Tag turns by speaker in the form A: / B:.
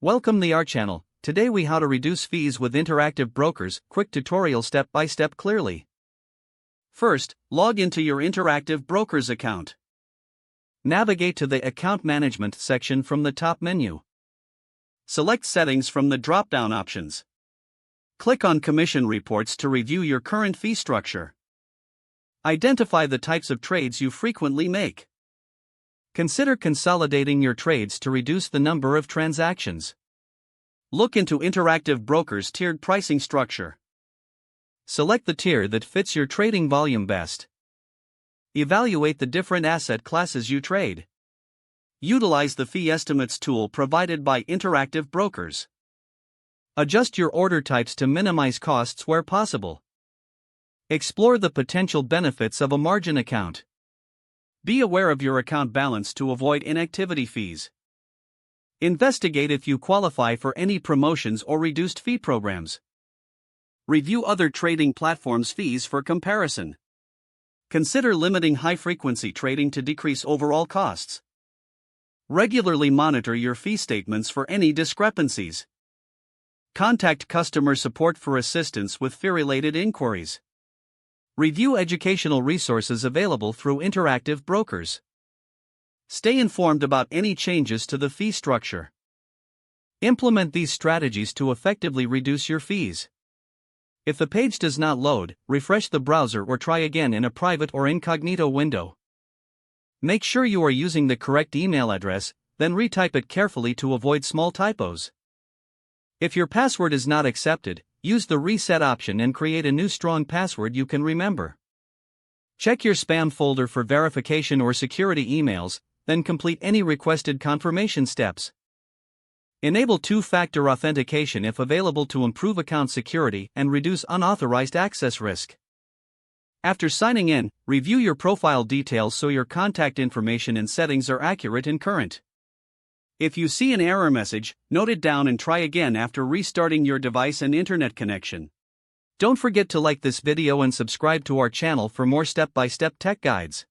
A: Welcome to our channel. Today we how to reduce fees with interactive brokers, quick tutorial step by step clearly. First, log into your interactive brokers account. Navigate to the account management section from the top menu. Select settings from the drop-down options. Click on commission reports to review your current fee structure. Identify the types of trades you frequently make. Consider consolidating your trades to reduce the number of transactions. Look into interactive brokers' tiered pricing structure. Select the tier that fits your trading volume best. Evaluate the different asset classes you trade. Utilize the fee estimates tool provided by interactive brokers. Adjust your order types to minimize costs where possible. Explore the potential benefits of a margin account. Be aware of your account balance to avoid inactivity fees. Investigate if you qualify for any promotions or reduced fee programs. Review other trading platforms' fees for comparison. Consider limiting high-frequency trading to decrease overall costs. Regularly monitor your fee statements for any discrepancies. Contact customer support for assistance with fee-related inquiries. Review educational resources available through interactive brokers. Stay informed about any changes to the fee structure. Implement these strategies to effectively reduce your fees. If the page does not load, refresh the browser or try again in a private or incognito window. Make sure you are using the correct email address, then retype it carefully to avoid small typos. If your password is not accepted, use the reset option and create a new strong password you can remember. Check your spam folder for verification or security emails, then complete any requested confirmation steps. Enable two-factor authentication if available to improve account security and reduce unauthorized access risk. After signing in, review your profile details so your contact information and settings are accurate and current. If you see an error message, note it down and try again after restarting your device and internet connection. Don't forget to like this video and subscribe to our channel for more step-by-step tech guides.